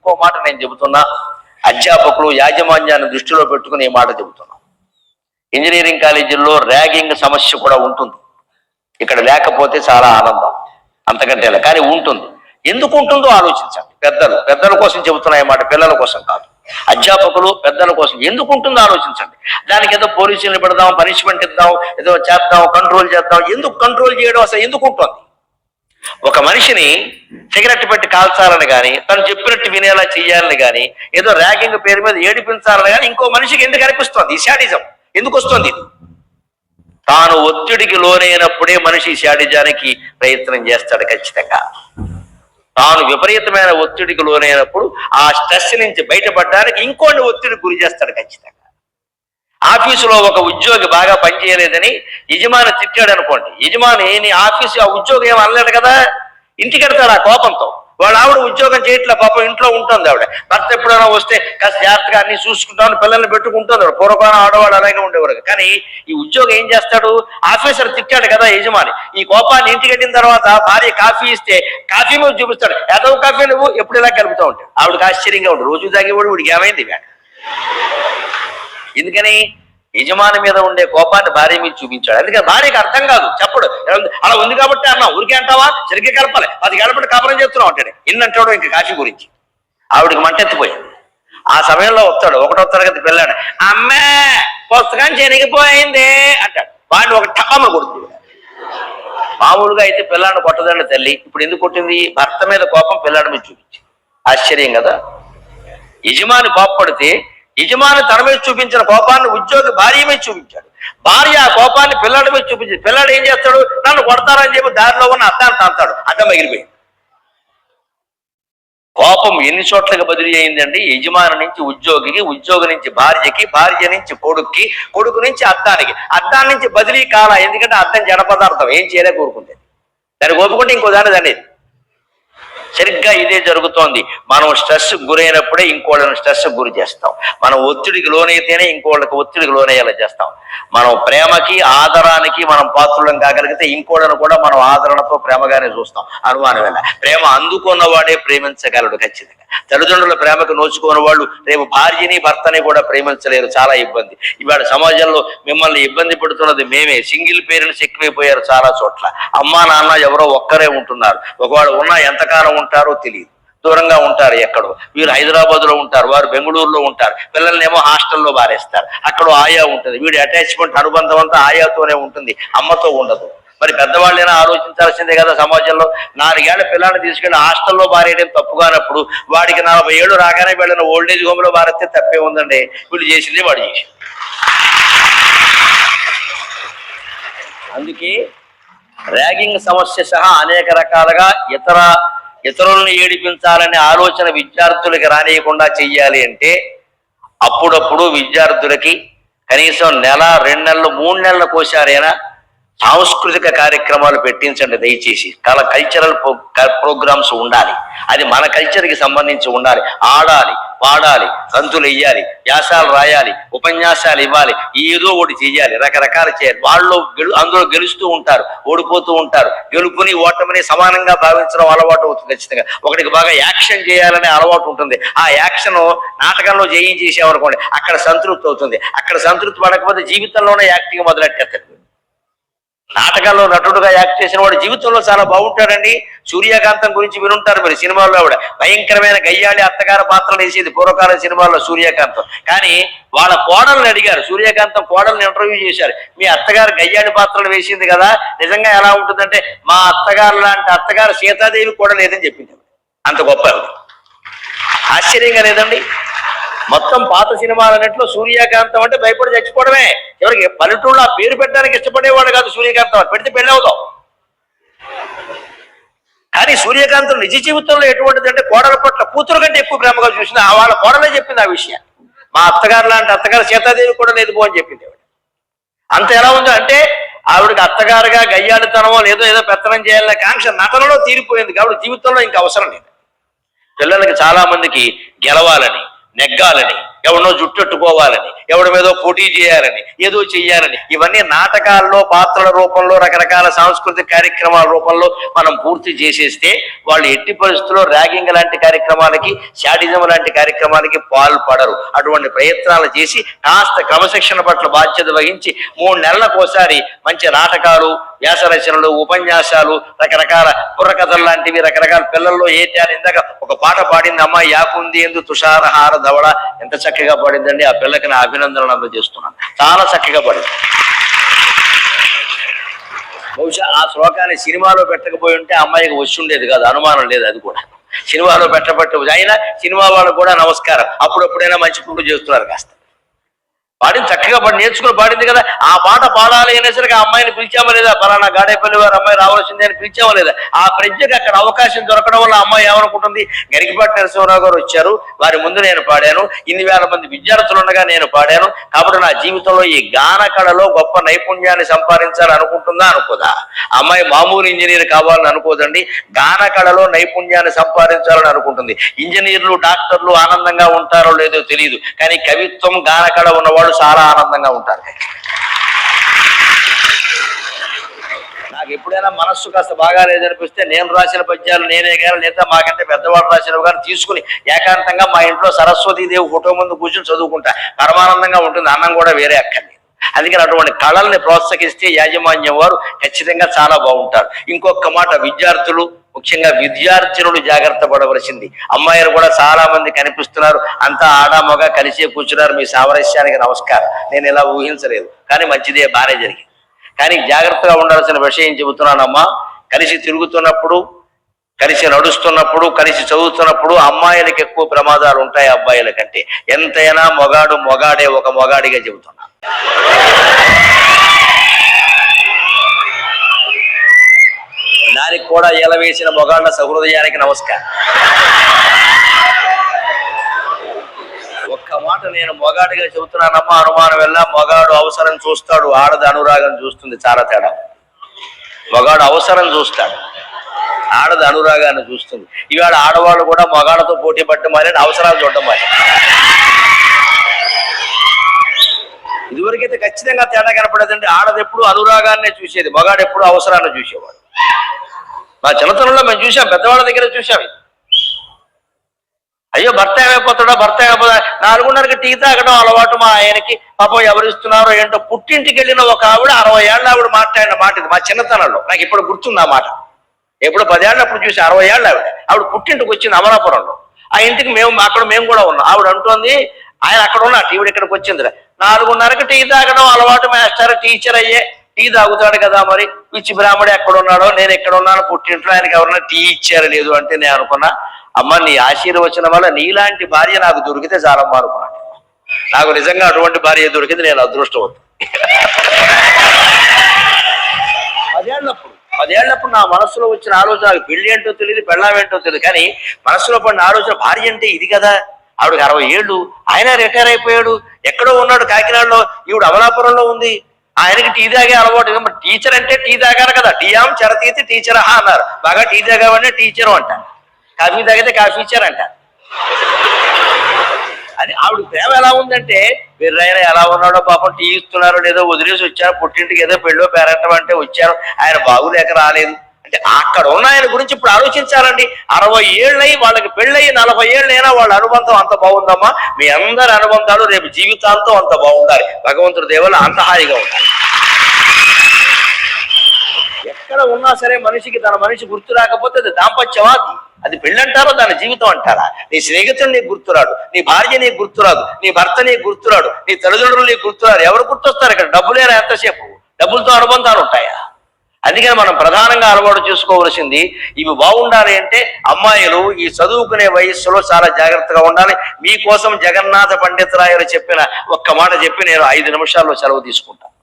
ఇంకో మాట నేను చెబుతున్నా, అధ్యాపకులు యాజమాన్యాన్ని దృష్టిలో పెట్టుకుని ఈ మాట చెబుతున్నాం. ఇంజనీరింగ్ కాలేజీల్లో ర్యాగింగ్ సమస్య కూడా ఉంటుంది. ఇక్కడ లేకపోతే చాలా ఆనందం, అంతకంటే కానీ ఉంటుంది. ఎందుకు ఉంటుందో ఆలోచించండి. పెద్దల కోసం చెబుతున్నాయి మాట, పిల్లల కోసం కాదు. అధ్యాపకులు పెద్దల కోసం ఎందుకు ఉంటుందో ఆలోచించండి. దానికి ఏదో పోలీసులు పెడదాం, పనిష్మెంట్ ఇద్దాం, ఏదో చేద్దాం, కంట్రోల్ చేద్దాం. ఎందుకు కంట్రోల్ చేయడం, అసలు ఎందుకు ఉంటుంది? ఒక మనిషిని సిగరెట్ పెట్టి కాల్చాలని కానీ, తను చెప్పినట్టు వినేలా చెయ్యాలని కానీ, ఏదో ర్యాగింగ్ పేరు మీద ఏడిపించాలని కానీ ఇంకో మనిషికి ఎందుకు అనిపిస్తుంది? ఈ శాడిజం ఎందుకు వస్తుంది? తాను ఒత్తిడికి లోనైనప్పుడే మనిషి శాడిజానికి ప్రయత్నం చేస్తాడు ఖచ్చితంగా. తాను విపరీతమైన ఒత్తిడికి లోనైనప్పుడు ఆ స్ట్రెస్ నుంచి బయటపడడానికి ఇంకోటి ఒత్తిడికి గురి చేస్తాడు ఖచ్చితంగా. ఆఫీసులో ఒక ఉద్యోగి బాగా పనిచేయలేదని యజమాని తిట్టాడు అనుకోండి, యజమాని నీ ఆఫీసు ఆ ఉద్యోగం ఏం అనలేడు కదా, ఇంటికి వెళ్తాడు ఆ కోపంతో. వాళ్ళ ఆవిడ ఉద్యోగం చేయట్లే, పాపం ఇంట్లో ఉంటుంది ఆవిడ. భర్త ఎప్పుడైనా వస్తే కాస్త జాగ్రత్తగా అన్ని చూసుకుంటామని పిల్లల్ని పెట్టుకుంటుంది. పూర్వకాలం ఆడవాళ్ళు అలాగే ఉండేవారు. కానీ ఈ ఉద్యోగం ఏం చేస్తాడు? ఆఫీసర్ తిట్టాడు కదా యజమాని, ఈ కోపాన్ని ఇంటికి వెళ్ళిన తర్వాత భార్య కాఫీ ఇస్తే కాఫీ మీద చూపిస్తాడు, ఏదో కాఫీ నువ్వు ఎప్పుడు ఇలా కలుపుతూ ఉంటాడు. ఆవిడకి ఆశ్చర్యంగా ఉంటుంది, రోజు తాగేవాడు వీడికి ఏమైంది? ఎందుకని? యజమాని మీద ఉండే కోపాన్ని భార్య మీద చూపించాడు. అందుకని భార్యకి అర్థం కాదు, చెప్పడు. అలా ఉంది కాబట్టి అన్నా, ఊరికే అంటావా, సరిగ్గా కలపాలి, 10 గడపటి కాపురం చేస్తున్నావు అంటాడు. ఇన్నంటాడు ఇంక కాఫీ గురించి. ఆవిడికి మంటెత్తిపోయింది. ఆ సమయంలో వస్తాడు 1వ తరగతి పిల్లాడు, అమ్మే పుస్తకం చెరిగిపోయింది అంటాడు. వాడిని ఒక టకామలు కొడుతుంది. మామూలుగా అయితే పిల్లాడిని కొట్టదండి తల్లి, ఇప్పుడు ఎందుకు కొట్టింది? భర్త మీద కోపం పిల్లాడి మీద చూపించి. ఆశ్చర్యం కదా. యజమాని కోపపడితే యజమాని తన మీద చూపించిన కోపాన్ని ఉద్యోగి భార్య మీద చూపించాడు. భార్య ఆ కోపాన్ని పిల్లాడి మీద చూపించింది. పిల్లాడు ఏం చేస్తాడు? నన్ను కొడతారని చెప్పి దారిలో ఉన్న అద్దాన్ని తాంతాడు. అద్దం ఎగిరిపోయింది. కోపం ఎన్ని చోట్లకి బదిలీ అయిందండి? యజమాని నుంచి ఉద్యోగికి, ఉద్యోగి నుంచి భార్యకి, భార్య నుంచి కొడుక్కి, కొడుకు నుంచి అద్దానికి, అద్దాన్ని నుంచి బదిలీ కాల. ఎందుకంటే అద్దం జడ పదార్థం, ఏం చేయలే కోరుకుంటే దాన్ని ఒప్పుకుంటే ఇంకో దాన్ని దండి. సరిగ్గా ఇదే జరుగుతోంది. మనం స్ట్రెస్ గురైనప్పుడే ఇంకోళ్ళని స్ట్రెస్ గురి చేస్తాం. మనం ఒత్తిడికి లోనైతేనే ఇంకోళ్ళకి ఒత్తిడికి లోనయ్యేలా చేస్తాం. మనం ప్రేమకి ఆదరానికి మనం పాత్రులం కాగలిగితే ఇంకోళ్ళను కూడా మనం ఆదరణతో ప్రేమగానే చూస్తాం. అనుమానమేలా. ప్రేమ అందుకున్నవాడే ప్రేమించగలడు ఖచ్చితంగా. తల్లిదండ్రుల ప్రేమకు నోచుకోని వాళ్ళు రేపు భార్యని భర్తని కూడా ప్రేమించలేరు. చాలా ఇబ్బంది. ఇవాళ సమాజంలో మిమ్మల్ని ఇబ్బంది పెడుతున్నది మేమే. సింగిల్ పేరెంట్స్ ఎక్కువైపోయారు చాలా చోట్ల. అమ్మా నాన్న ఎవరో ఒక్కరే ఉంటున్నారు. ఒకవేళ ఉన్నా ఎంతకాలం ఉంటారో తెలియదు, దూరంగా ఉంటారు. ఎక్కడో వీరు హైదరాబాద్ లో ఉంటారు, వారు బెంగళూరులో ఉంటారు. పిల్లల్ని ఏమో హాస్టల్లో బారేస్తారు. అక్కడ ఆయా ఉంటుంది. వీడి అటాచ్మెంట్ అనుబంధం అంతా ఆయాతోనే ఉంటుంది, అమ్మతో ఉండదు. మరి పెద్దవాళ్ళైనా ఆలోచించాల్సిందే కదా. సమాజంలో 4 ఏళ్ల పిల్లల్ని తీసుకెళ్లి హాస్టల్లో బారేయడం తప్పుగానప్పుడు వాడికి 40 ఏళ్ళు రాగానే వీళ్ళని ఓల్డేజ్ హోమ్ లో బారేస్తే తప్పే ఉందండి. వీళ్ళు చేసింది వాడు చేసి. అందుకే ర్యాగింగ్ సమస్య సహా అనేక రకాలుగా ఇతరులను ఏడిపించాలనే ఆలోచన విద్యార్థులకి రానియకుండా చెయ్యాలి అంటే అప్పుడప్పుడు విద్యార్థులకి కనీసం 1, 2 నెలలు, 3 నెలలకోసారైనా సాంస్కృతిక కార్యక్రమాలు పెట్టించండి దయచేసి. కల్చరల్ ప్రోగ్రామ్స్ ఉండాలి. అది మన కల్చర్కి సంబంధించి ఉండాలి. ఆడాలి, పాడాలి, గంతులు వెయ్యాలి, వ్యాసాలు రాయాలి, ఉపన్యాసాలు ఇవ్వాలి, ఏదో ఒకటి చెయ్యాలి. రకరకాలు చేయాలి. వాళ్ళు అందులో గెలుస్తూ ఉంటారు, ఓడిపోతూ ఉంటారు. గెలుపుని ఓటమిని సమానంగా భావించడం అలవాటు అవుతుంది ఖచ్చితంగా. ఒకటికి బాగా యాక్షన్ చేయాలనే అలవాటు ఉంటుంది. ఆ యాక్షన్ నాటకంలో చేసేవారనుకోండి, అక్కడ సంతృప్తి అవుతుంది. అక్కడ సంతృప్తి పడకపోతే జీవితంలోనే యాక్టింగ్ మొదలెట్టేస్తారు. నాటకాల్లో నటుడుగా యాక్ట్ చేసిన వాడు జీవితంలో చాలా బాగుంటాడండి. సూర్యకాంతం గురించి వినుంటారు మీరు. సినిమాల్లో ఆవిడ భయంకరమైన గయ్యాళి అత్తగారి పాత్రలు వేసేది పూర్వకాల సినిమాల్లో సూర్యకాంతం. కానీ వాళ్ళ కోడల్ని అడిగారు, సూర్యకాంతం కోడల్ని ఇంటర్వ్యూ చేశారు, మీ అత్తగారు గయ్యాళి పాత్రలు వేసింది కదా, నిజంగా ఎలా ఉంటుందంటే మా అత్తగారు లాంటి అత్తగారు సీతాదేవి కూడా లేదని చెప్పింది. అంత గొప్ప. ఆశ్చర్యంగా లేదండి? మొత్తం పాత సినిమాలన్నింటిలో సూర్యకాంతం అంటే భయపడి చచ్చిపోవడమే. ఎవరికి పల్లెటూళ్ళు ఆ పేరు పెట్టడానికి ఇష్టపడేవాడు కాదు సూర్యకాంతం. పెడితే పెళ్ళి అవుతాం. కానీ సూర్యకాంతం నిజ జీవితంలో ఎటువంటిది అంటే కోడల పట్ల కూతురు కంటే ఎక్కువ ప్రేమగా చూసింది. వాళ్ళ కోడలే చెప్పింది ఆ విషయం. మా అత్తగారు లాంటి అత్తగారు సీతాదేవి కూడా లేదు పో అని చెప్పింది ఆవిడ. అంత ఎలా ఉందో అంటే ఆవిడకి అత్తగారుగా గయ్యాడితనమో ఏదో పెత్తనం చేయాలనే కాంక్ష నటనలో తీరిపోయింది. కాబట్టి జీవితంలో ఇంకా అవసరం లేదు. పిల్లలకి చాలా మందికి గెలవాలని, నెగ్గాలని, ఎవరినో జుట్టెట్టుకోవాలని, ఎవడి మీదో పోటీ చేయాలని, ఏదో చెయ్యాలని, ఇవన్నీ నాటకాల్లో పాత్రల రూపంలో రకరకాల సాంస్కృతిక కార్యక్రమాల రూపంలో మనం పూర్తి చేసేస్తే వాళ్ళు ఎట్టి పరిస్థితుల్లో ర్యాగింగ్ లాంటి కార్యక్రమాలకి, శాడిజం లాంటి కార్యక్రమాలకి పాల్పడరు. అటువంటి ప్రయత్నాలు చేసి కాస్త క్రమశిక్షణ పట్ల బాధ్యత వహించి 3 నెలలకోసారి మంచి నాటకాలు, వ్యాస రచనలు, ఉపన్యాసాలు, రకరకాల బుర్రకథలు లాంటివి, రకరకాల పిల్లల్లో ఇందాక ఒక పాట పాడింది అమ్మాయి, యాకుంది ఎందు తుషారహార ధవళ, ఎంత చక్కగా పాడిందండి. ఆ పిల్లకి నా అభినందనలు అందజేస్తున్నాను. చాలా చక్కగా పాడింది. బహుశా ఆ శ్లోకాన్ని సినిమాలో పెట్టకపోయి ఉంటే అమ్మాయికి వచ్చి ఉండేది కాదు, అనుమానం లేదు. అది కూడా సినిమాలో పెట్టబట్టి అయినా సినిమా వాళ్ళకు కూడా నమస్కారం. అప్పుడప్పుడైనా మంచి పనులు చేస్తున్నారు. కాస్త పాడింది, చక్కగా నేర్చుకుని పాడింది కదా. ఆ పాట పాడాలి అనేసరికి ఆ అమ్మాయిని పిలిచామా లేదా, పలానా గాడేపల్లి వారు అమ్మాయి రావాల్సిందే అని పిలిచామా లేదా. ఆ ప్రజ్ఞకి అక్కడ అవకాశం దొరకడం వల్ల అమ్మాయి ఏమనుకుంటుంది, గరికపాటి నరసింహరావు గారు వచ్చారు, వారి ముందు నేను పాడాను, ఇన్ని వేల మంది విద్యార్థులు ఉండగా నేను పాడాను, కాబట్టి నా జీవితంలో ఈ గాన కళలో గొప్ప నైపుణ్యాన్ని సంపాదించాలని అనుకుంటుందా, అనుకోదా? అమ్మాయి మామూలు ఇంజనీర్ కావాలని అనుకోదండి, గాన కళలో నైపుణ్యాన్ని సంపాదించాలని అనుకుంటుంది. ఇంజనీర్లు, డాక్టర్లు ఆనందంగా ఉంటారో లేదో తెలియదు, కానీ కవిత్వం, గాన కళ ఉన్నవాళ్ళు చాలా ఆనందంగా ఉంటారు. నాకు ఎప్పుడైనా మనస్సు కాస్త బాగా లేదనిపిస్తే నేను రాసిన పద్యాలు నేనే కానీ, లేదా మాకంటే పెద్దవాళ్ళు రాసినవి కానీ తీసుకుని ఏకాంతంగా మా ఇంట్లో సరస్వతీదేవి ఫోటో ముందు కూర్చొని చదువుకుంటా. పరమానందంగా ఉంటుంది, అన్నం కూడా వేరే అక్కర్లేదు. అందుకని అటువంటి కళల్ని ప్రోత్సహిస్తే యాజమాన్యం వారు ఖచ్చితంగా చాలా బాగుంటారు. ఇంకొక మాట, విద్యార్థులు, ముఖ్యంగా విద్యార్థినులు జాగ్రత్త పడవలసింది. అమ్మాయిలు కూడా చాలా మంది కనిపిస్తున్నారు, అంతా ఆడామగా కలిసే కూర్చున్నారు. మీ సామరస్యానికి నమస్కారం. నేను ఇలా ఊహించలేదు, కానీ మంచిదే, బాగానే జరిగింది. కానీ జాగ్రత్తగా ఉండాల్సిన విషయం చెబుతున్నానమ్మా. కలిసి తిరుగుతున్నప్పుడు, కలిసి నడుస్తున్నప్పుడు, కలిసి చదువుతున్నప్పుడు అమ్మాయిలకు ఎక్కువ ప్రమాదాలు ఉంటాయి అబ్బాయిల కంటే. ఎంతైనా మొగాడు మొగాడే, ఒక మొగాడిగా చెబుతున్నా. దానికి కూడా ఎలవేసిన మొగాళ్ళ సహృదయానికి నమస్కారం. ఒక్క మాట నేను మొగాడిగా చెబుతున్నానమ్మా, అనుమానం వెళ్ళా. మొగాడు అవసరం చూస్తాడు, ఆడది అనురాగం చూస్తుంది. చాలా తేడా. మొగాడు అవసరం చూస్తాడు, ఆడది అనురాగాన్ని చూస్తుంది. ఇవాళ ఆడవాళ్ళు కూడా మొగాళ్ళతో పోటీ పట్టడం మారి, అవసరాలు చూడడం మారి. ఇదివరకైతే ఖచ్చితంగా తేడా కనపడేదండి. ఆడది ఎప్పుడు అనురాగాన్నే చూసేది, మొగాడు ఎప్పుడు అవసరాన్ని చూసేవాడు. మా చిన్నతనంలో మేము చూసాం, పెద్దవాళ్ళ దగ్గర చూసాం. అయ్యో భర్త ఏమైపోతాడో, భర్త ఏమైపోతా 4:30కి టీ తాగడం అలవాటు మా ఆయనకి. పాపం ఎవరిస్తున్నారో ఏంటో. పుట్టింటికి వెళ్ళిన ఒక ఆవిడ 60 ఏళ్ళ ఆవిడ మాట్లాడిన మాట ఇది మా చిన్నతనంలో. నాకు ఇప్పుడు గుర్తుంది ఆ మాట. ఎప్పుడు 10 ఏళ్ళప్పుడు చూసి 60 ఏళ్ళ ఆవిడ పుట్టింటికి వచ్చింది అమలాపురంలో. ఆ ఇంటికి మేము కూడా ఉన్నాం. ఆవిడ అంటోంది, ఆయన అక్కడ ఉన్నట్టు ఈవిడ ఇక్కడికి వచ్చింది. 4:30కి టీ తాగడం అలవాటు, మాస్టర్ టీచర్ అయ్యే టీ తాగుతాడు కదా, మరి పిచ్చి బ్రాహ్మడు ఎక్కడ ఉన్నాడో, నేను ఎక్కడ ఉన్నాను పుట్టింట్లో, ఆయనకి ఎవరన్నా టీ ఇచ్చారు లేదు అంటే నేను అనుకున్నా, అమ్మ నీ ఆశీర్వచనం వల్ల నీలాంటి భార్య నాకు దొరికితే చాలా అనుకున్నాను. నాకు నిజంగా అటువంటి భార్య దొరికింది, నేను అదృష్టవంతుడు. 10 ఏళ్లప్పుడు నా మనసులో వచ్చిన ఆలోచన, నాకు పెళ్లి ఏంటో తెలియదు, పెళ్ళాం ఏంటో తెలియదు, కానీ మనసులో పడిన ఆలోచన, భార్య అంటే ఇది కదా. ఆవిడకి 60 ఏళ్ళు, ఆయన రిటైర్ అయిపోయాడు, ఎక్కడో ఉన్నాడు కాకినాడలో, ఈవిడ అమలాపురంలో ఉంది. ఆయనకి టీ తాగే అలవాటు. టీచర్ అంటే టీ తాగారు కదా, టీయాం చరతీతి టీచర్ అన్నారు. బాగా టీ తాగావనే టీచరు అంటారు, కాఫీ తాగితే కాఫీచర్ అంటారు. అది ఆవిడ ప్రేమ ఎలా ఉందంటే, వీరైనా ఎలా ఉన్నాడో పాపం, టీ ఇస్తున్నారో లేదో వదిలేసి వచ్చాను, పుట్టింటికి ఏదో పెళ్ళో పేరట్టం అంటే వచ్చాను, ఆయన బాగులేక రాలేదు అంటే. అక్కడ ఉన్న ఆయన గురించి ఇప్పుడు ఆలోచించాలండి. 60 ఏళ్ళయి వాళ్ళకి పెళ్ళయి 40 ఏళ్ళైనా వాళ్ళ అనుబంధం అంత బాగుందమ్మా. మీ అందరి అనుబంధాలు రేపు జీవితాంతం అంత బాగుండాలి. భగవంతుడి దేవల్ల అంత హాయిగా ఉండాలి. ఎక్కడ ఉన్నా సరే మనిషికి తన మనిషి గుర్తు రాకపోతే అది దాంపత్యవాది, అది పెళ్ళంటారో దాని జీవితం అంటారా? నీ స్నేహితుడు నీకు గుర్తురాడు, నీ భార్య నీకు గుర్తురాదు, నీ భర్త నీకు గుర్తురాడు, నీ తల్లిదండ్రులు నీకు గుర్తురాడు. ఎవరు గుర్తొస్తారు ఇక్కడ? డబ్బులేనా ఎంతసేపు? డబ్బులతో అనుబంధాలు ఉంటాయా? అందుకని మనం ప్రధానంగా అలవాటు చేసుకోవలసింది, ఇవి బాగుండాలి అంటే అమ్మాయిలు ఈ చదువుకునే వయస్సులో చాలా జాగ్రత్తగా ఉండాలి. మీకోసం జగన్నాథ పండితురాయలు చెప్పిన ఒక్క మాట చెప్పి నేను 5 నిమిషాల్లో సెలవు తీసుకుంటాను.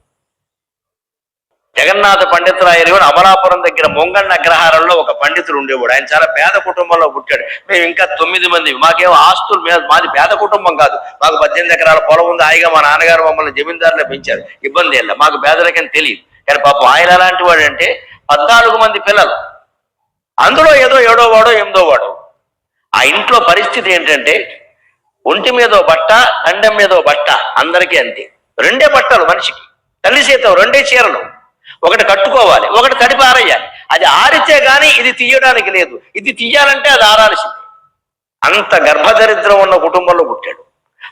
జగన్నాథ పండితురాయలు అమలాపురం దగ్గర మొంగన్న అగ్రహారంలో ఒక పండితుడు ఉండేవాడు. ఆయన చాలా పేద కుటుంబంలో పుట్టాడు. మేము ఇంకా 9 మంది. మాకేమో ఆస్తులు, మాది పేద కుటుంబం కాదు. మాకు 18 ఎకరాల పొలం ఉంది. హాయిగా మా నాన్నగారు మమ్మల్ని జమీందారులో పెంచారు. ఇబ్బంది ఏం లేదు, మాకు పేదలకని తెలియదు. కానీ పాపం ఆయన ఎలాంటి వాడు అంటే 14 మంది పిల్లలు, అందులో ఏదో 7వ వాడో 8వ వాడో. ఆ ఇంట్లో పరిస్థితి ఏంటంటే, ఒంటి మీదో బట్ట, దండం మీదో బట్ట, అందరికీ అంతే. రెండే బట్టలు మనిషికి, తల్లి సీతం రెండే చీరలు, ఒకటి కట్టుకోవాలి, ఒకటి తడిపి ఆరేయాలి. అది ఆరితే గాని ఇది తీయడానికి లేదు, ఇది తీయాలంటే అది ఆరాల్సింది. అంత గర్భదరిద్రం ఉన్న కుటుంబంలో పుట్టాడు.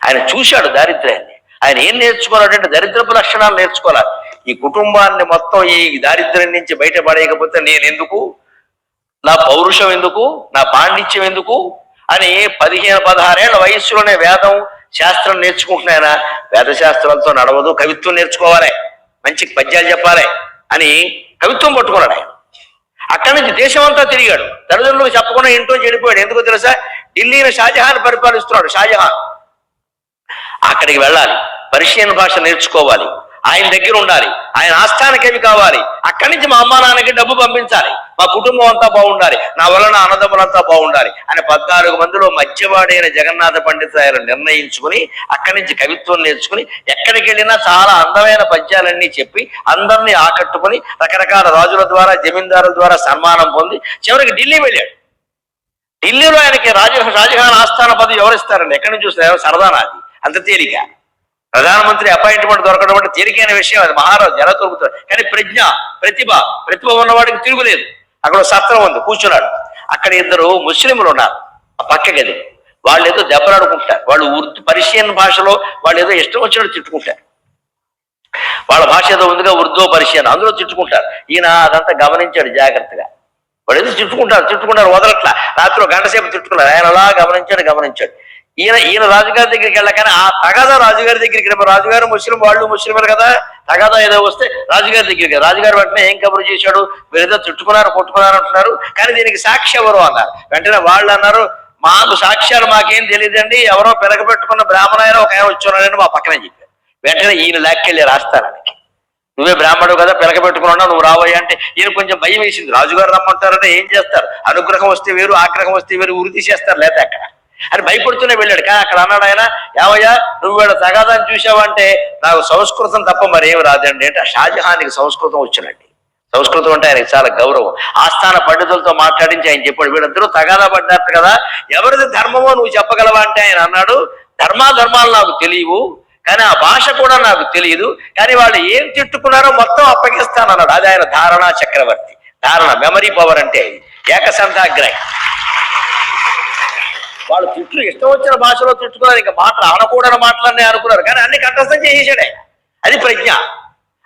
ఆయన చూశాడు దారిద్ర్యాన్ని. ఆయన ఏం నేర్చుకోవాలంటే దరిద్రపు లక్షణాలు నేర్చుకోవాలి. ఈ కుటుంబాన్ని మొత్తం ఈ దారిద్ర్యం నుంచి బయటపడేయకపోతే నేను ఎందుకు, నా పౌరుషం ఎందుకు, నా పాండిత్యం ఎందుకు అని 15-16 ఏళ్ల వయస్సులోనే వేదం శాస్త్రం నేర్చుకుంటున్నాయన. వేద శాస్త్రాలతో నడవదు, కవిత్వం నేర్చుకోవాలి, మంచి పద్యాలు చెప్పాలి అని కవిత్వం పట్టుకున్నాడు ఆయన. అక్కడి నుంచి దేశం అంతా తిరిగాడు, తల్లిదండ్రులకు చెప్పకుండా ఇంట్లో చెడిపోయాడు. ఎందుకో తెలుసా? ఢిల్లీని షాజహాన్ పరిపాలిస్తున్నాడు. షాజహాన్ అక్కడికి వెళ్ళాలి, పర్షియన్ భాష నేర్చుకోవాలి, ఆయన దగ్గర ఉండాలి, ఆయన ఆస్థాన కవి కావాలి. అక్కడి నుంచి మా అమ్మా నాన్నకి డబ్బు పంపించాలి, మా కుటుంబం అంతా బాగుండాలి, నా వలన అన్నదమ్ములంతా బాగుండాలి అని 14 మందిలో మధ్యవాడైన జగన్నాథ పండిత ఆయన నిర్ణయించుకుని అక్కడి నుంచి కవిత్వం నేర్చుకుని ఎక్కడికి వెళ్ళినా చాలా అందమైన పద్యాలన్నీ చెప్పి అందరినీ ఆకట్టుకుని రకరకాల రాజుల ద్వారా, జమీందారుల ద్వారా సన్మానం పొంది చివరికి ఢిల్లీ వెళ్ళాడు. ఢిల్లీలో ఆయనకి షాజహాన్ ఆస్థాన పదవి ఎవరిస్తారండి? ఎక్కడి నుంచి చూస్తారు? సరదానా అది? అంత తేలిక? ప్రధానమంత్రి అపాయింట్మెంట్ దొరకడం అంటే తేలికైన విషయం అది. మహారాజు ఎలా దొరుకుతాడు? కానీ ప్రతిభ ఉన్నవాడికి తిరుగులేదు. అక్కడ సత్రం ఉంది, కూర్చున్నాడు. అక్కడ 2 ముస్లింలు ఉన్నారు ఆ పక్క గది. వాళ్ళు ఏదో దెబ్బలాడుకుంటారు. వాళ్ళు పర్షియన్ భాషలో వాళ్ళు ఏదో ఇష్టం వచ్చినట్టు తిట్టుకుంటారు. వాళ్ళ భాష ఏదో ఉందిగా, ఉర్దూ పర్షియన్, అందులో తిట్టుకుంటారు. ఈయన అదంతా గమనించాడు జాగ్రత్తగా. వాడు ఏదో తిట్టుకుంటారు వదలట్లా. రాత్రి గంట సేపు తిట్టుకున్నారు. ఆయన అలా గమనించాడు. ఈయన రాజుగారి దగ్గరికి వెళ్ళగానే ఆ తగాదా రాజుగారి దగ్గరికి, రాజుగారు ముస్లిం, వాళ్ళు ముస్లింలు కదా, తగాదా ఏదో వస్తే రాజుగారి దగ్గరికి. రాజుగారు వెంటనే ఏం కబురు చేశాడు? మీరు ఏదో కొట్టుకున్నారు అంటున్నారు, కానీ దీనికి సాక్షి ఎవరు అన్నారు. వెంటనే వాళ్ళు అన్నారు, మాకు సాక్ష్యాలు మాకేం తెలియదండి, ఎవరో పెట్టుకున్న బ్రాహ్మణ ఒక ఆయన వచ్చున్నాడని మా పక్కనే చెప్పారు. వెంటనే ఈయన లాక్కెళ్ళి రాస్తారానికి, నువ్వే బ్రాహ్మణుడు కదా, పెరగబెట్టుకున్నావు, నువ్వు రావయ్యా అంటే ఈయన కొంచెం భయం వేసింది. రాజుగారు రమ్మంటారంటే ఏం చేస్తారు? అనుగ్రహం వస్తే వేరు, ఆగ్రహం వస్తే వేరు, ఉరి తీసేస్తారు లేదా అక్కడ అని భయపడుతూనే వెళ్ళాడు. కానీ అక్కడ అన్నాడు ఆయన, ఏమయ్యా నువ్వు వీళ్ళ తగాదాన్ని చూసావంటే నాకు సంస్కృతం తప్ప మరేమి రాదండి అంటే. షాజహాన్కి సంస్కృతం వచ్చినండి. సంస్కృతం అంటే ఆయనకి చాలా గౌరవం. ఆస్థాన పండితులతో మాట్లాడించి ఆయన చెప్పాడు, వీళ్ళందరూ తగాదా పడ్డారు కదా, ఎవరిది ధర్మమో నువ్వు చెప్పగలవా అంటే ఆయన అన్నాడు, ధర్మాలు నాకు తెలియవు, కానీ ఆ భాష కూడా నాకు తెలియదు, కానీ వాళ్ళు ఏం తిట్టుకున్నారో మొత్తం అప్పగిస్తానన్నాడు. అది ఆయన ధారణా చక్రవర్తి. మెమరీ పవర్ అంటే ఏకసంధాగ్రహి. వాళ్ళు ఇష్టం వచ్చిన భాషలో తిట్టుకున్నారు, ఇంకా ఆడకూడని మాటలన్నీ అనుకున్నారు, కానీ అన్ని కంఠస్థం చేసేసాడే. అది ప్రజ్ఞ.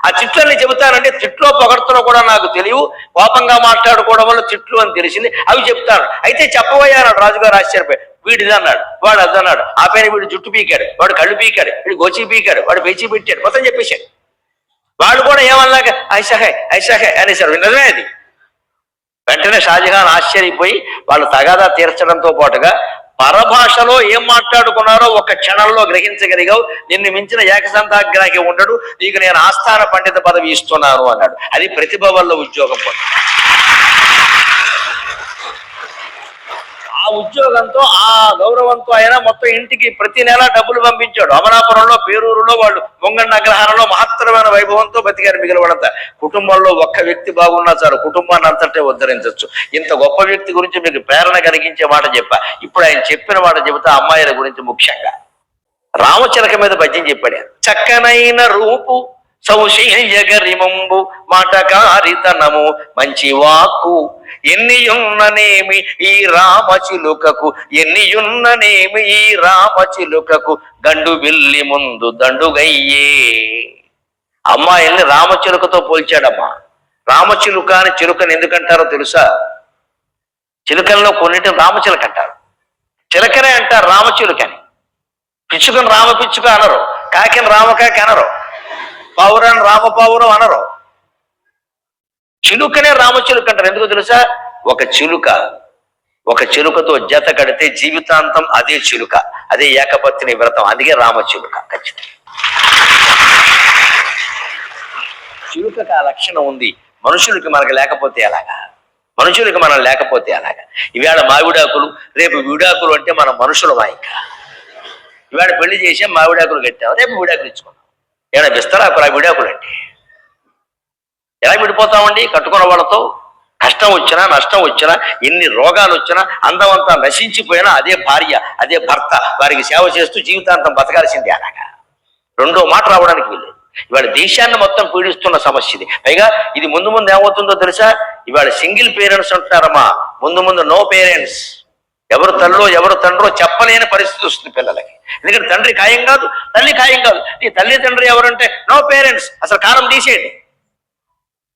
ఆ తిట్లన్నీ చెబుతానంటే తిట్లో పొగడుతున్నా కూడా నాకు తెలియవు, కోపంగా మాట్లాడుకోవడం వల్ల తిట్లు అని తెలిసింది, అవి చెప్తాను. అయితే చెప్పబోయా అన్నాడు రాజుగారు ఆశ్చర్యపోయి. వీడిది అన్నాడు, వాడు అది అన్నాడు, ఆ పైన వీడు జుట్టు పీకాడు, వాడు కళ్ళు పీకాడు, వీడు గోచి పీకాడు, వాడు పేచి పెట్టాడు, మొత్తం చెప్పేశాడు. వాడు కూడా ఏమన్నాక ఐషాహే అనేసారు. నిజమే అది. వెంటనే షాజహాన్ ఆశ్చర్యపోయి వాళ్ళు తగాదా తీర్చడంతో పాటుగా పరభాషలో ఏం మాట్లాడుకున్నారో ఒక క్షణంలో గ్రహించగలిగావు, నిన్ను మించిన ఏకసంధాగ్రాహి ఉండడు, నీకు నేను ఆస్థాన పండిత పదవి ఇస్తున్నాను అన్నాడు. అది ప్రతిభ వల్ల ఉద్యోగం పొంది. ఆ ఉద్యోగంతో, ఆ గౌరవంతో ఆయన మొత్తం ఇంటికి ప్రతి నెల డబ్బులు పంపించాడు. అమలాపురంలో, పేరూరులో వాళ్ళు ముంగండ అగ్రహారంలో మహత్తరమైన వైభవంతో బతికారు మిగిలినంతా. కుటుంబంలో ఒక్క వ్యక్తి బాగున్నా చాలు, కుటుంబాన్ని అంతటే ఉద్ధరించవచ్చు. ఇంత గొప్ప వ్యక్తి గురించి మీకు ప్రేరణ కలిగించే మాట చెప్పా. ఇప్పుడు ఆయన చెప్పిన మాట చెబుతా, అమ్మాయిల గురించి ముఖ్యంగా. రామచిలక మీద పద్యం చెప్పాడు. చక్కనైన రూపు సౌశీల్యగరిమంబు మాటకారితనము మంచి వాక్కు ఎన్నియున్ననేమి ఈ రామచిలుకకు, ఎన్నియున్ననేమి ఈ రామచిలుకకు గండు బిల్లి ముందు దండుగయ్యే. అమ్మాయిల్ని రామచిలుకతో పోల్చాడమ్మా. రామచిలుక అని చిలుకని ఎందుకంటారో తెలుసా? చిలుకల్లో కొన్నింటిని రామచిలుక అంటారు, చిలకనే అంటారు రామచిలుకని. పిచ్చుకని రామ పిచ్చుక అనరు, కాకిని రామకాకి అనరు, పావురాన్ని రామపావురం అనరు, చిలుకనే రామచిలుక అంటారు. ఎందుకో తెలుసా? ఒక చిలుకతో జత కడితే జీవితాంతం అదే చిలుక, అదే ఏకపత్ని వ్రతం, అందుకే రామచిలుక. ఖచ్చితంగా చిలుకకు ఆ లక్షణం ఉంది. మనుషులకి మనకు లేకపోతే ఎలాగా? మనుషులకి మనం లేకపోతే ఎలాగా? ఇవాళ మావిడాకులు, రేపు విడాకులు అంటే మనం మనుషులమా? ఇంకా ఇవాళ పెళ్లి చేసాం, మావిడాకులు కట్టాం, రేపు విడాకులు ఇచ్చుకున్నాం. ఏమైనా విస్తరాకులు ఆ విడాకులు అంటే? ఎలా విడిపోతామండి కట్టుకున్న వాళ్ళతో? కష్టం వచ్చినా నష్టం వచ్చినా ఎన్ని రోగాలు వచ్చినా అందమంతా నశించిపోయినా అదే భార్య అదే భర్త వారికి సేవ చేస్తూ జీవితాంతం బతకాల్సిందే. అలాగా రెండో మాట రావడానికి వీల్లేదు. ఇవాళ దేశాన్ని మొత్తం పీడిస్తున్న సమస్య ఇది. పైగా ఇది ముందు ముందు ఏమవుతుందో తెలుసా? ఇవాళ సింగిల్ పేరెంట్స్ అంటున్నారమ్మా, ముందు ముందు నో పేరెంట్స్. ఎవరు తల్లో ఎవరు తండ్రో చెప్పలేని పరిస్థితి వస్తుంది పిల్లలకి. ఎందుకంటే తండ్రి ఖాయం కాదు, తల్లి ఖాయం కాదు. ఈ తల్లి తండ్రి ఎవరంటే నో పేరెంట్స్, అసలు కాలం తీసేయండి,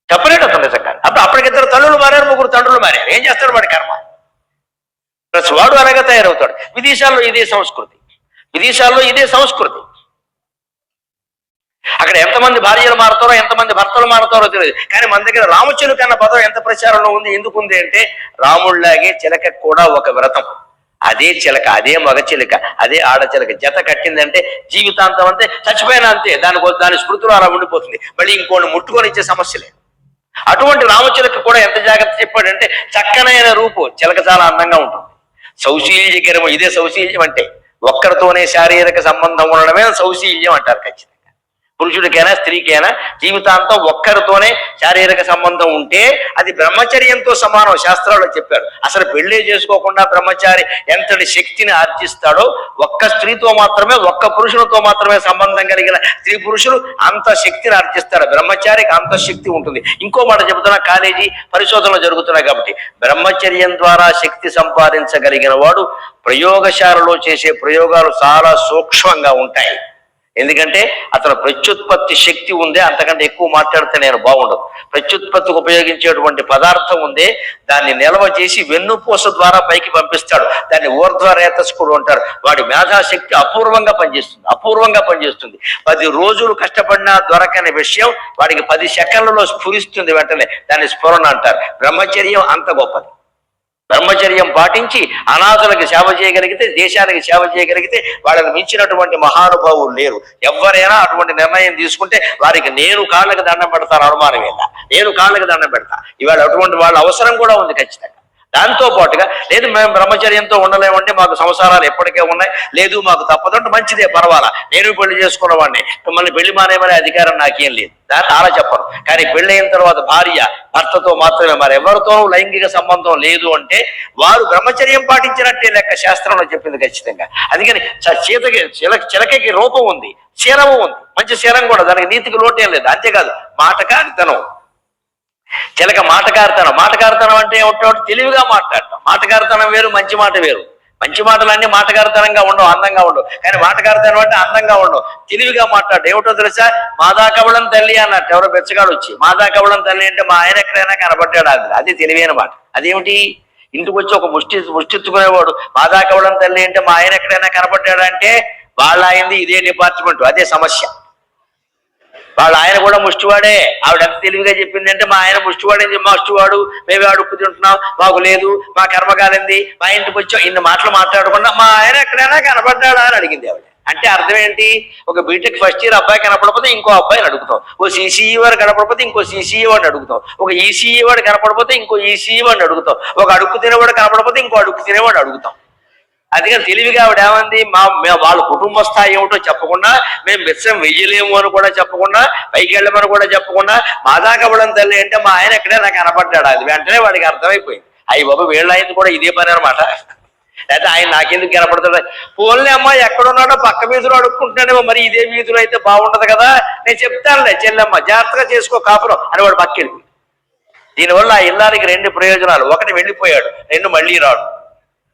చెప్పలేడు అతను నిజంగా. అప్పటికిద్దరు తల్లులు మారారు, ముగ్గురు తండ్రులు మారారు. ఏం చేస్తాడు వాడి కర్మ? ప్లస్ వాడు అలాగే తయారవుతాడు. విదేశాల్లో ఇదే సంస్కృతి, విదేశాల్లో ఇదే సంస్కృతి. అక్కడ ఎంతమంది భార్యలు మారుతారో ఎంతమంది భర్తలు మారుతారో తెలియదు. కానీ మన దగ్గర రామచిలుక అన్న పదం ఎంత ప్రచారంలో ఉంది, ఎందుకు ఉంది అంటే రాముళ్లాగే చిలక కూడా ఒక వ్రతం. అదే చిలక, అదే మగ చిలక, అదే ఆడచిలక జత కట్టిందంటే జీవితాంతం అంతే, చచ్చిపోయినా అంతే. దాని స్మృతిలో అలా ఉండిపోతుంది. మళ్ళీ ఇంకోటి ముట్టుకొని ఇచ్చే సమస్యలే. అటువంటి రామచిలక కూడా ఎంత జాగ్రత్త చెప్పాడంటే, చక్కనైన రూపు చిలక చాలా అందంగా ఉంటుంది. సౌశీల్యకరము, ఇదే సౌశీల్యం అంటే. ఒక్కరితోనే శారీరక సంబంధం ఉండడమే సౌశీల్యం అంటారు. ఖచ్చితంగా పురుషుడికైనా స్త్రీకైనా జీవితాంతం ఒక్కరితోనే శారీరక సంబంధం ఉంటే అది బ్రహ్మచర్యంతో సమానం. శాస్త్రాల్లో చెప్పారు. అసలు పెళ్లి చేసుకోకుండా బ్రహ్మచారి ఎంతటి శక్తిని ఆర్జిస్తాడో, ఒక్క స్త్రీతో మాత్రమే, ఒక్క పురుషునితో మాత్రమే సంబంధం కలిగిన స్త్రీ పురుషులు అంత శక్తిని ఆర్జిస్తాడు. బ్రహ్మచారికి అంత శక్తి ఉంటుంది. ఇంకో మాట చెబుతున్నా, కాలేజీ పరిశోధనలు జరుగుతున్నాయి కాబట్టి బ్రహ్మచర్యం ద్వారా శక్తి సంపాదించగలిగిన వాడు ప్రయోగశాలలో చేసే ప్రయోగాలు చాలా సూక్ష్మంగా ఉంటాయి. ఎందుకంటే అతను ప్రత్యుత్పత్తి శక్తి ఉందే, అంతకంటే ఎక్కువ మాట్లాడితే నేను బాగుండదు. ప్రత్యుత్పత్తికి ఉపయోగించేటువంటి పదార్థం ఉందే, దాన్ని నిల్వ చేసి వెన్నుపూస ద్వారా పైకి పంపిస్తాడు. దాన్ని ఊర్ధ్వరేతస్కుడు అంటారు. వాడి మేధాశక్తి అపూర్వంగా పనిచేస్తుంది. 10 రోజులు కష్టపడినా దొరకని విషయం వాడికి 10 సెకండ్లలో స్ఫురిస్తుంది వెంటనే. దాన్ని స్ఫురణ అంటారు. బ్రహ్మచర్యం అంత గొప్పది. బ్రహ్మచర్యం పాటించి అనాథులకు సేవ చేయగలిగితే, దేశానికి సేవ చేయగలిగితే వాళ్ళని మించినటువంటి మహానుభావులు లేరు. ఎవరైనా అటువంటి నిర్ణయం తీసుకుంటే వారికి నేను కాళ్ళకి దండం పెడతాను, అనుమానం ఏందా? నేను కాళ్ళకి దండం పెడతా. ఇవాళ అటువంటి వాళ్ళ అవసరం కూడా ఉంది ఖచ్చితంగా. దాంతో పాటుగా లేదు మేము బ్రహ్మచర్యంతో ఉండలేమండి, మాకు సంసారాలు ఎప్పటికే ఉన్నాయి, లేదు మాకు తప్పదంటే మంచిదే, పర్వాలా, నేను పెళ్లి చేసుకున్నవాడిని, మిమ్మల్ని పెళ్లి మానేమనే అధికారం నాకేం లేదు, దాన్ని అలా చెప్పను. కానీ పెళ్లి అయిన తర్వాత భార్య భర్తతో మాత్రమే, మరి ఎవరితోనూ లైంగిక సంబంధం లేదు అంటే వారు బ్రహ్మచర్యం పాటించినట్టే లెక్క శాస్త్రంలో చెప్పింది ఖచ్చితంగా. అందుకని చిలకకి రూపం ఉంది, శీలము ఉంది, మంచి శీలం కూడా, దానికి నీతికి లోటేం లేదు. అంతేకాదు మాటకారితనం, చిలక మాటకారితనం అంటే ఏమిటో తెలివిగా మాట్లాడటం. మాటకారితనం వేరు, మంచి మాట వేరు. మంచి మాటలన్నీ మాటకారితనంగా ఉండవు, అందంగా ఉండవు. కానీ మాటకారితనం అంటే అందంగా ఉండవు, తెలివిగా మాట్లాడటం. ఏమిటో తెలుసా? మాదా కవళం తల్లి అన్నట్టు ఎవరో బెచ్చగాడు వచ్చి, మాదా కవళం తల్లి అంటే మా ఆయన ఎక్కడైనా కనబడ్డాడు, అది తెలివైన మాట. అదేమిటి? ఇంటికి వచ్చి ఒక ముష్టిచ్చుకునేవాడు మాదా కవళం తల్లి అంటే మా ఆయన ఎక్కడైనా కనబడ్డాడు అంటే వాళ్ళ ఆయనది ఇదే డిపార్ట్మెంట్, అదే సమస్య. వాళ్ళ ఆయన కూడా ముష్టివాడే. ఆవిడ ఎంత తెలివిగా చెప్పింది అంటే, మా ఆయన ముష్టివాడేంది, ముష్టివాడు, మేమే అడుక్కు తింటున్నాం, మాకు లేదు, మా కర్మకాలింది, మా ఇంటికి వచ్చాం, ఇన్ని మాటలు మాట్లాడకుండా మా ఆయన ఎక్కడైనా కనపడ్డాడా అని అడిగింది ఆవిడ. అంటే అర్థం ఏంటి? ఒక బీటెక్ ఫస్ట్ ఇయర్ అబ్బాయి కనపడపోతే ఇంకో అబ్బాయిని అడుగుతాం, ఓ సిసిఈ వాడు కనపడపోతే ఇంకో సిసిఈ వాడిని అడుగుతాం, ఒక ఈసీఈ వాడు కనపడపోతే ఇంకో ఈసీఈ వాడిని అడుగుతాం, ఒక అడుక్కు తినేవాడు కనపడపోతే ఇంకో అడుక్కు తినేవాడు అడుగుతాం. అందుకని తెలివిగా ఆవిడ ఏమంది, వాళ్ళ కుటుంబ స్థాయి ఏమిటో చెప్పకుండా, మేము మిత్రం వెయ్యలేము అని కూడా చెప్పకుండా, పైకి వెళ్ళమని కూడా చెప్పకుండా, మాదాకవడం తల్లి అంటే మా ఆయన ఎక్కడే నాకు కనపడ్డాడు, అది వెంటనే వాడికి అర్థమైపోయింది. అయ్యి బాబు వీళ్ళ ఆయన కూడా ఇదే పని అనమాట. అయితే ఆయన నాకెందుకు కనపడుతుంది, పోన్లే అమ్మ ఎక్కడున్నాడో పక్క వీధులు అడుక్కుంటున్నాడేమో, మరి ఇదే వీధులు అయితే బాగుండదు కదా, నేను చెప్తానులే చెల్లెమ్మ జాగ్రత్తగా చేసుకో కాపురం అని వాడు పక్కెళ్ళి. దీనివల్ల ఆ ఇల్లానికి 2 ప్రయోజనాలు. ఒకటి వెళ్ళిపోయాడు, 2 మళ్ళీ రాడు.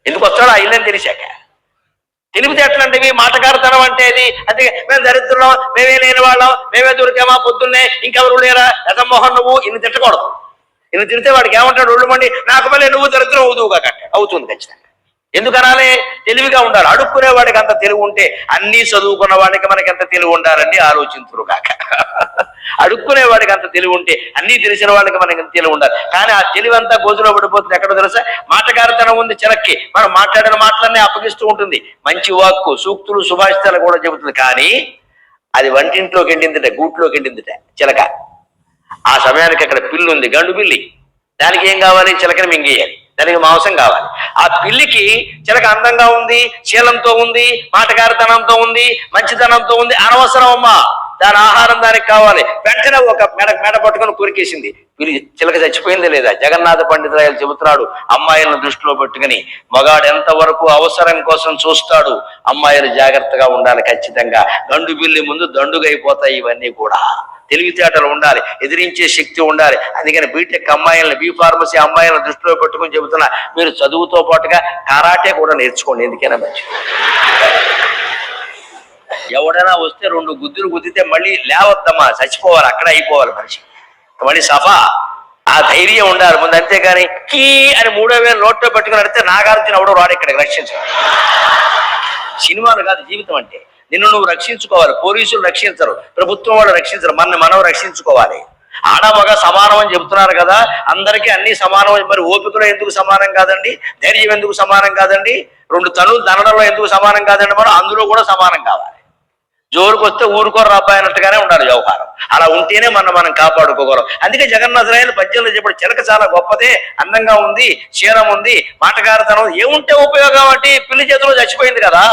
ఎందుకు వస్తాడు? ఆ ఇల్లని తెలిసాక. తెలివితే ఎట్లంటివి మాటకారితనం అంటే అది. అందుకే మేము దరిద్రులం, మేమే లేని వాళ్ళం, మేమే దొరికామా పొద్దున్నే, ఇంకెవరు లేరా, రథమోహన్ నువ్వు ఇన్ని తిట్టకూడదు. ఇన్ని తిడితే వాడికి ఏమంటాడు? ఒళ్ళు మండి నాకు మళ్ళీ నువ్వు దరిద్రం అవుదువుగా కట్ట అవుతుంది ఖచ్చితంగా. ఎందుకనాలే? తెలివిగా ఉండాలి. అడుక్కునే వాడికి అంత తెలివి ఉంటే అన్నీ చదువుకున్న వాడికి మనకి ఎంత తెలివి ఉండాలండి ఆలోచించురు కాక. అడుక్కునే వాడికి అంత తెలివి ఉంటే అన్నీ తెలిసిన వాళ్ళకి మనకి ఎంత తెలివి ఉండాలి. కానీ ఆ తెలివి అంతా గోజులో పడిపోతుంది. ఎక్కడో తెలుసా? మాటకారితనం ఉంది చిలక్కి. మనం మాట్లాడిన మాటలన్నీ అప్పగిస్తూ ఉంటుంది. మంచి వాక్కు, సూక్తులు, సుభాషితాలు కూడా చెబుతుంది. కానీ అది వంటింట్లోకి ఎండిందిట, గూట్లోకి ఎండిందిట చిలక. ఆ సమయానికి అక్కడ పిల్లి ఉంది, గండు పిల్లి. దానికి ఏం కావాలి? చిలకని మింగేయాలి, దానికి మాంసం కావాలి. ఆ పిల్లికి చిలక అందంగా ఉంది, శీలంతో ఉంది, మాటకారితనంతో ఉంది, మంచితనంతో ఉంది, అనవసరం అమ్మా. దాని ఆహారం దానికి కావాలి. వెంటనే ఒక మెడ పట్టుకొని కొరికేసింది. చిలక చచ్చిపోయింది లేదా? జగన్నాథ పండితురాయలు చెబుతున్నాడు, అమ్మాయిలను దృష్టిలో పెట్టుకుని మగాడు ఎంతవరకు అవసరం కోసం చూస్తాడు, అమ్మాయిలు జాగ్రత్తగా ఉండాలి ఖచ్చితంగా. దండు బిల్లి ముందు దండుగైపోతాయి ఇవన్నీ కూడా. తెలివితేటలు ఉండాలి, ఎదిరించే శక్తి ఉండాలి. అందుకని బీటెక్ అమ్మాయిలను, బీ ఫార్మసీ అమ్మాయిలను దృష్టిలో పెట్టుకుని చెబుతున్నా, మీరు చదువుతో పాటుగా కరాటే కూడా నేర్చుకోండి, ఎందుకైనా మంచిది. ఎవడైనా వస్తే 2 గుద్దులు గుద్దితే మళ్ళీ లేవద్దమ్మా, చచ్చిపోవాలి, అక్కడ అయిపోవాలి మనిషి. మళ్ళీ సఫా, ఆ ధైర్యం ఉండాలి ముందు. అంతేగాని కీ అని 3000 నోట్లో పెట్టుకుని అడితే నాగార్జున ఎవడో రాడు ఇక్కడికి రక్షించాలి. సినిమాలు కాదు జీవితం అంటే. నిన్ను నువ్వు రక్షించుకోవాలి. పోలీసులు రక్షించరు, ప్రభుత్వం వాళ్ళు రక్షించరు, మనం రక్షించుకోవాలి. ఆడ మగ సమానం అని చెబుతున్నారు కదా, అందరికీ అన్ని సమానం. మరి ఓపికలో ఎందుకు సమానం కాదండి? ధైర్యం ఎందుకు సమానం కాదండి? 2 తనులు దనడంలో ఎందుకు సమానం కాదండి? మనం అందులో కూడా సమానం కావాలి. జోరుకు వస్తే ఊరుకోరు అబ్బాయి అన్నట్టుగానే ఉండాలి వ్యవహారం. అలా ఉంటేనే మనం కాపాడుకోగలం. అందుకే జగన్నాథరాయలు పద్యంలో చెప్పాడు, చిలక చాలా గొప్పదే, అందంగా ఉంది, క్షీరం ఉంది, మాటగారితనం ఏముంటే ఉపయోగం అంటే పిల్లి చేతిలో చచ్చిపోయింది కదా.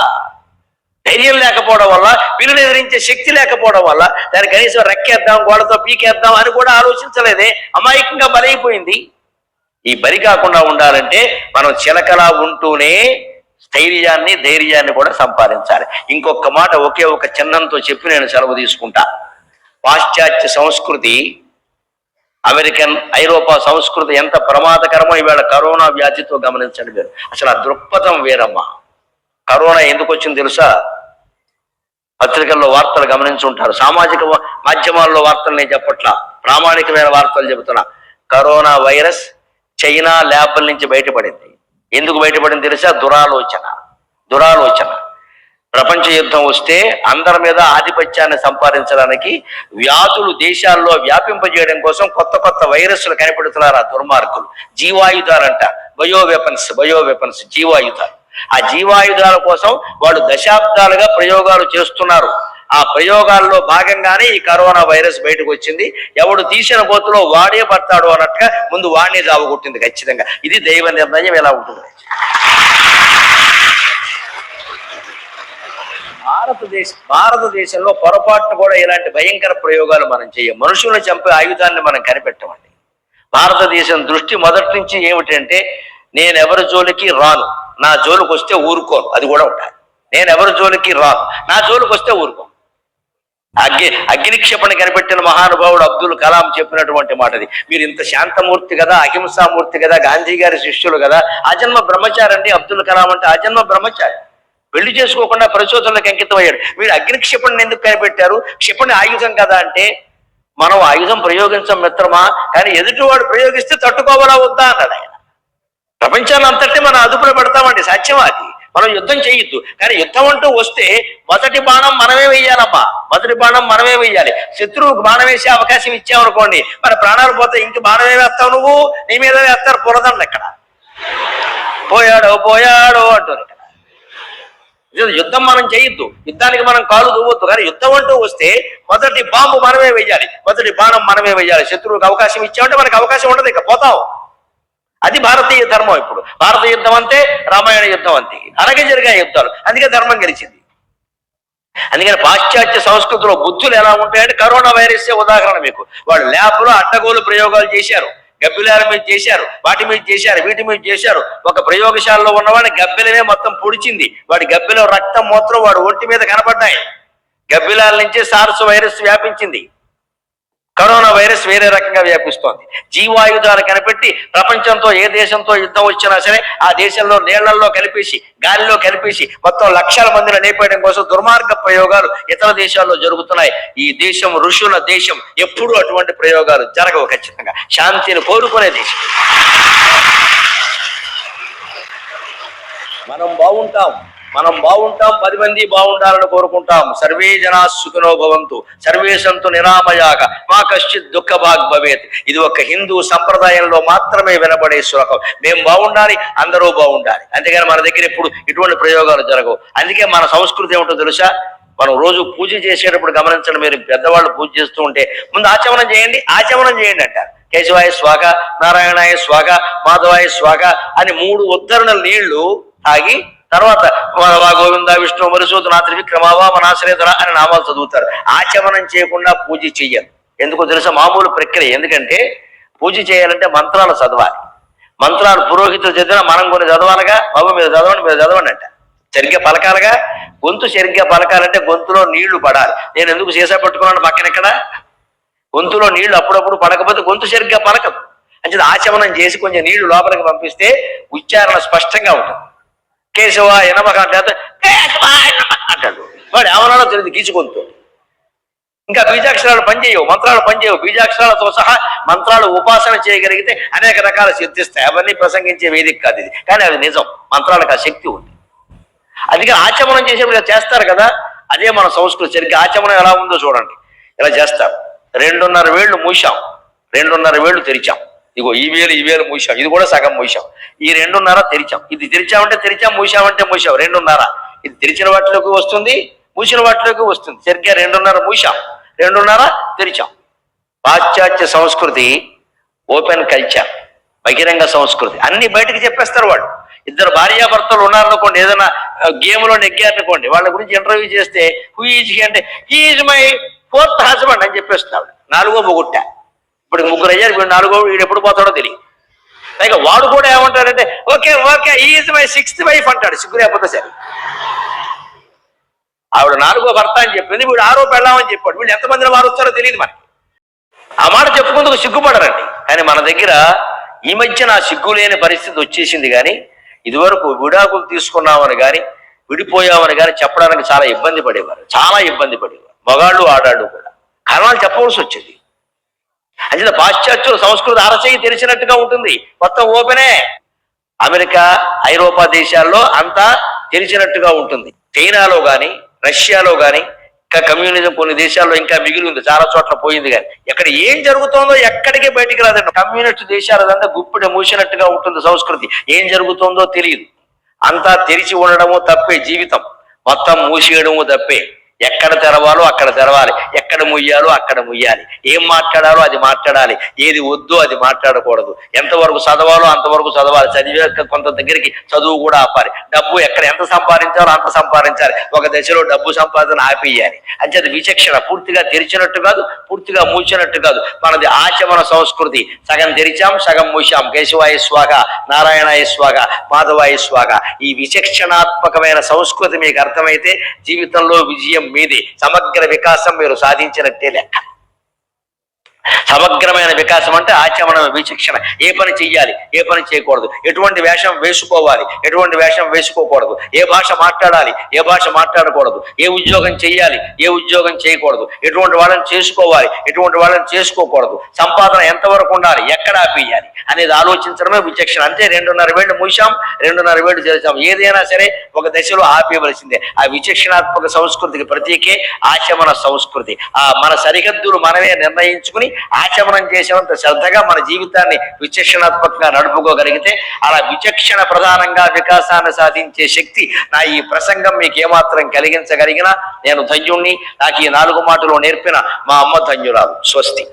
ధైర్యం లేకపోవడం వల్ల, పిల్లిని ఎదిరించే శక్తి లేకపోవడం వల్ల, దాన్ని కనీసం రెక్కేద్దాం, గోడతో పీకేద్దాం అని కూడా ఆలోచించలేదే, అమాయకంగా బలైపోయింది. ఈ బలి కాకుండా ఉండాలంటే మనం చిలకలా ఉంటూనే స్థైర్యాన్ని, ధైర్యాన్ని కూడా సంపాదించాలి. ఇంకొక మాట ఒకే ఒక చిన్నంతో చెప్పి నేను సెలవు తీసుకుంటా. పాశ్చాత్య సంస్కృతి, అమెరికన్, ఐరోపా సంస్కృతి ఎంత ప్రమాదకరమో ఇవాళ కరోనా వ్యాధితో గమనించండి మీరు. అసలు ఆ దృక్పథం వేరమ్మా. కరోనా ఎందుకు వచ్చింది తెలుసా? పత్రికల్లో వార్తలు గమనించుంటారు, సామాజిక మాధ్యమాల్లో వార్తలు నేను చెప్పట్లా, ప్రామాణికమైన వార్తలు చెబుతున్నా. కరోనా వైరస్ చైనా ల్యాబ్ల నుంచి బయటపడింది. ఎందుకు బయటపడింది తెలుసా? దురాలోచన. ప్రపంచ యుద్ధం వస్తే అందరి మీద ఆధిపత్యాన్ని సంపాదించడానికి, వ్యాధులు దేశాల్లో వ్యాపింపజేయడం కోసం కొత్త వైరస్లు కనిపెడుతున్నారు ఆ దుర్మార్గులు. జీవాయుధాలంట, బయో వెపన్స్, జీవాయుధాలు. ఆ జీవాయుధాల కోసం వాళ్ళు దశాబ్దాలుగా ప్రయోగాలు చేస్తున్నారు. ఆ ప్రయోగాల్లో భాగంగానే ఈ కరోనా వైరస్ బయటకు వచ్చింది. ఎవడు తీసిన గోతులో వాడే పడతాడు అన్నట్టుగా ముందు వాడిని జావగొట్టింది ఖచ్చితంగా. ఇది దైవ నిర్ణయం. ఎలా ఉంటుంది? భారతదేశంలో పొరపాటును కూడా ఇలాంటి భయంకర ప్రయోగాలు మనం చేయం. మనుషులను చంపే ఆయుధాన్ని మనం కనిపెట్టమండి. భారతదేశం దృష్టి మొదటి నుంచి ఏమిటంటే, నేనెవరి జోలికి రాను, నా జోలికి వస్తే ఊరుకోను. అది కూడా ఉంటాను. నేనెవరి జోలికి రాను, నా జోలికి వస్తే ఊరుకోను. అగ్నిక్షేపణ కనిపెట్టిన మహానుభావుడు అబ్దుల్ కలాం చెప్పినటువంటి మాటది. మీరు ఇంత శాంతమూర్తి కదా, అహింసామూర్తి కదా, గాంధీ గారి శిష్యులు కదా, ఆజన్మ బ్రహ్మచారి అండి అబ్దుల్ కలాం అంటే. ఆజన్మ బ్రహ్మచారి, పెళ్లి చేసుకోకుండా పరిశోధనలకు అంకితం అయ్యాడు. మీరు అగ్నిక్షిపణిని ఎందుకు కనిపెట్టారు? క్షిపణి ఆయుధం కదా అంటే, మనం ఆయుధం ప్రయోగించం మిత్రమా, కానీ ఎదుటివాడు ప్రయోగిస్తే తట్టుకోవాలా వద్దా అన్నాడు ఆయన. ప్రపంచాన్ని అంతటి మనం అదుపులో పెడతామండి, సత్యం అది. మనం యుద్ధం చేయొద్దు, కానీ యుద్ధం అంటూ వస్తే మొదటి బాణం మనమే వెయ్యాలమ్మా. మొదటి బాణం మనమే వెయ్యాలి. శత్రువుకు బాణం వేసే అవకాశం ఇచ్చామనుకోండి, మరి ప్రాణాలు పోతే ఇంక బాణమే వేస్తావు నువ్వు, నీ మీద వేస్తారు పురదండ. ఇక్కడ పోయాడో అంటారు. యుద్ధం మనం చేయొద్దు, యుద్ధానికి మనం కాలు దువ్వద్దు, కానీ యుద్ధం అంటూ వస్తే మొదటి బాంబు మనమే వెయ్యాలి, మొదటి బాణం మనమే వెయ్యాలి. శత్రువుకి అవకాశం ఇచ్చామంటే మనకి అవకాశం ఉండదు, ఇక పోతాం. అది భారతీయ ధర్మం. ఇప్పుడు భారతీయ యుద్ధం అంతే, రామాయణ యుద్ధం అంతే, అలాగే జరిగాయి యుద్ధాలు. అందుకే ధర్మం గెలిచింది. అందుకని పాశ్చాత్య సంస్కృతిలో బుద్ధులు ఎలా ఉంటాయంటే, కరోనా వైరస్ ఉదాహరణ మీకు. వాళ్ళు ల్యాబ్లో అడ్డగోలు ప్రయోగాలు చేశారు, గబ్బిలాల మీద చేశారు, వాటి మీద చేశారు, వీటి మీద చేశారు. ఒక ప్రయోగశాలలో ఉన్నవాడిని గబ్బిలమే మొత్తం పొడిచింది. వాడి గబ్బిలో రక్తం, మూత్రం వాడు ఒంటి మీద కనపడ్డాయి. గబ్బిలాల నుంచే సార్స్ వైరస్ వ్యాపించింది. కరోనా వైరస్ వేరే రకంగా వ్యాపిస్తోంది. జీవాయుధాలు కనిపెట్టి ప్రపంచంతో ఏ దేశంతో యుద్ధం వచ్చినా సరే ఆ దేశంలో నీళ్లలో కలిపేసి, గాలిలో కలిపేసి మొత్తం లక్షల మందిని లేపేయడం కోసం దుర్మార్గ ప్రయోగాలు ఇతర దేశాల్లో జరుగుతున్నాయి. ఈ దేశం ఋషుల దేశం, ఎప్పుడూ అటువంటి ప్రయోగాలు జరగవు. ఖచ్చితంగా శాంతిని కోరుకునే దేశం. మనం బాగుంటాం, 10 మంది బాగుండాలని కోరుకుంటాం. సర్వే జనా సుఖినో భవంతు, సర్వే సంతు నిరామయాక, మా కశ్చిత్ దుఃఖ భాగ్ భవేత్. ఇది ఒక హిందూ సంప్రదాయంలో మాత్రమే వినబడే శ్లోకం. మేము బాగుండాలి, అందరూ బాగుండాలి. అంతేగాని మన దగ్గర ఎప్పుడు ఇటువంటి ప్రయోగాలు జరగవు. అందుకే మన సంస్కృతి ఏమిటో తెలుసా? మనం రోజు పూజ చేసేటప్పుడు గమనించండి, మీరు పెద్దవాళ్ళు పూజ చేస్తూ ఉంటే ముందు ఆచమనం చేయండి అంటారు. కేశవాయ స్వాగ, నారాయణాయ స్వాగ, మాధవాయ స్వాగ అని 3 ఉద్ధరణ నీళ్లు తాగి తర్వాత గోవింద విష్ణు మరుసూదన త్రివిక్రమావా మనాశ్రేతర అని నామాలు చదువుతారు. ఆచమనం చేయకుండా పూజ చెయ్యరు. ఎందుకో తెలుసా? మామూలు ప్రక్రియ. ఎందుకంటే పూజ చేయాలంటే మంత్రాలు చదవాలి. మంత్రాలు పురోహితులు చదివినా మనం కొన్ని చదవాలిగా. బాబు మీరు చదవండి, మీరు చదవండి అంట. సరిగ్గా పలకాలుగా. గొంతు సరిగ్గా పలకాలంటే గొంతులో నీళ్లు పడాలి. నేను ఎందుకు సీసా పట్టుకున్నాను పక్కన ఇక్కడ? గొంతులో నీళ్లు అప్పుడప్పుడు పడకపోతే గొంతు సరిగ్గా పలకదు. అంటే ఆచమనం చేసి కొంచెం నీళ్లు లోపలికి పంపిస్తే ఉచ్చారణ స్పష్టంగా ఉంటుంది. కేశవ ఎనమక అంటాడు వాడు. ఏమన్నాడో తెలియదు గీచుకొంతు. ఇంకా బీజాక్షరాలు పనిచేయవు, మంత్రాలు పనిచేయవు. బీజాక్షరాలతో సహా మంత్రాలు ఉపాసన చేయగలిగితే అనేక రకాల సిద్ధిస్తాయి. అవన్నీ ప్రసంగించే వేదిక కాదు ఇది, కానీ అది నిజం. మంత్రాలకు ఆ శక్తి ఉంది. అందుకే ఆచమనం చేసేప్పుడు ఇలా చేస్తారు కదా. అదే మన సంస్కృతి. సరిగ్గా ఆచమనం ఎలా ఉందో చూడండి. ఇలా చేస్తారు. 2.5 వేళ్ళు మూసాం, 2.5 వేళ్ళు తెరిచాం. ఇగో ఈ వేలు మూసాం, ఇది కూడా సగం మూసాం. ఈ 2.5 తెరిచాం. ఇది తెరిచామంటే తెరిచాం, మూసామంటే మూసాం. 2.5 ఇది తెరిచిన వాటిలోకి వస్తుంది, మూసిన వాటిలోకి వస్తుంది. సరిగ్గా 2.5 మూసాం, 2.5 తెరిచాం. పాశ్చాత్య సంస్కృతి ఓపెన్ కల్చర్, బహిరంగ సంస్కృతి. అన్ని బయటకు చెప్పేస్తారు వాళ్ళు. ఇద్దరు భార్యాభర్తలు ఉన్నారనుకోండి, ఏదైనా గేమ్లో నెగ్గారనుకోండి, వాళ్ళ గురించి ఇంటర్వ్యూ చేస్తే హూ ఈజ్ హీ అంటే he is my 4th husband అని చెప్పేస్తున్నాడు. 4వ మొగుట్ట. ఇప్పుడు 3 అయ్యారు, వీడు 4వ. వీడు ఎప్పుడు పోతాడో తెలియదు. పైగా వాడు కూడా ఏమంటాడంటే okay okay he is my 6th wife అంటాడు. సిగ్గు లేకపోతే సరే. ఆవిడ 4వ భర్త అని చెప్పింది, వీడు 6వ పెళ్ళామని చెప్పాడు. వీళ్ళు ఎంతమందిని మారుస్తారో తెలియదు మనకి. ఆ మాట చెప్పుకుందుకు సిగ్గుపడరండి. కానీ మన దగ్గర ఈ మధ్య నా సిగ్గు లేని పరిస్థితి వచ్చేసింది. కానీ ఇదివరకు విడాకులు తీసుకున్నామని కానీ విడిపోయామని కానీ చెప్పడానికి చాలా ఇబ్బంది పడేవారు. మగాళ్ళు ఆడాళ్ళు కూడా కారణాలు చెప్పవలసి వచ్చేది. అంటే పాశ్చాత్యుల సంస్కృతి అరచేయి తెలిసినట్టుగా ఉంటుంది. మొత్తం ఓపెనే. అమెరికా, ఐరోపా దేశాల్లో అంతా తెలిసినట్టుగా ఉంటుంది. చైనాలో కానీ రష్యాలో కానీ ఇంకా కమ్యూనిజం కొన్ని దేశాల్లో ఇంకా మిగిలి ఉంది. చాలా చోట్ల పోయింది. కానీ ఎక్కడ ఏం జరుగుతుందో ఎక్కడికి బయటికి రాదండి. కమ్యూనిస్ట్ దేశాలదంతా గుప్పిడి మూసినట్టుగా ఉంటుంది సంస్కృతి. ఏం జరుగుతుందో తెలియదు. అంతా తెరిచి ఉండడము తప్పే. జీవితం మొత్తం మూసేయడము తప్పే. ఎక్కడ తెరవాలో అక్కడ తెరవాలి, ఎక్కడ ముయ్యాలో అక్కడ ముయ్యాలి, ఏం మాట్లాడాలో అది మాట్లాడాలి, ఏది వద్దో అది మాట్లాడకూడదు, ఎంతవరకు చదవాలో అంతవరకు చదవాలి, చదివే కొంత దగ్గరికి చదువు కూడా ఆపాలి, డబ్బు ఎక్కడ ఎంత సంపాదించాలో అంత సంపాదించాలి, ఒక దశలో డబ్బు సంపాదన ఆపేయాలి. అంటే అది విచక్షణ. పూర్తిగా తెరిచినట్టు కాదు, పూర్తిగా మూసినట్టు కాదు. మనది ఆచమన సంస్కృతి. సగం తెరిచాం, సగం మూసాం. కేశవాయ స్వాగ, నారాయణాయ స్వాగ, మాధవాయ స్వాగ. ఈ విచక్షణాత్మకమైన సంస్కృతి మీకు అర్థమైతే జీవితంలో విజయం మీది. సమగ్ర వికాసం మీరు సాధించినట్టే లెక్క. సమగ్రమైన వికాసం అంటే ఆచమన విచక్షణ. ఏ పని చెయ్యాలి, ఏ పని చేయకూడదు, ఎటువంటి వేషం వేసుకోవాలి, ఎటువంటి వేషం వేసుకోకూడదు, ఏ భాష మాట్లాడాలి, ఏ భాష మాట్లాడకూడదు, ఏ ఉద్యోగం చెయ్యాలి, ఏ ఉద్యోగం చేయకూడదు, ఎటువంటి వాళ్ళని చేసుకోవాలి, ఎటువంటి వాళ్ళని చేసుకోకూడదు, సంపాదన ఎంతవరకు ఉండాలి, ఎక్కడ ఆపేయాలి అనేది ఆలోచించడమే విచక్షణ. అంతే. 2.5 వేళ్ళు మూసాం, 2.5 వేళ్ళు చేసాం. ఏదైనా సరే ఒక దశలో ఆపేయవలసిందే. ఆ విచక్షణాత్మక సంస్కృతికి ప్రతీకే ఆచమన సంస్కృతి. మన సరిహద్దులు మనమే నిర్ణయించుకుని ఆచమనం చేసేంత శ్రద్ధగా మన జీవితాన్ని విచక్షణాత్మకంగా నడుపుకోగలిగితే అలా విచక్షణ ప్రధానంగా వికాసాన్ని సాధించే శక్తి నా ఈ ప్రసంగం మీకు ఏమాత్రం కలిగించగలిగినా నేను ధన్యుణ్ణి. నాకు ఈ 4 మాటలు నేర్పిన మా అమ్మ ధన్యురాలు. స్వస్తి.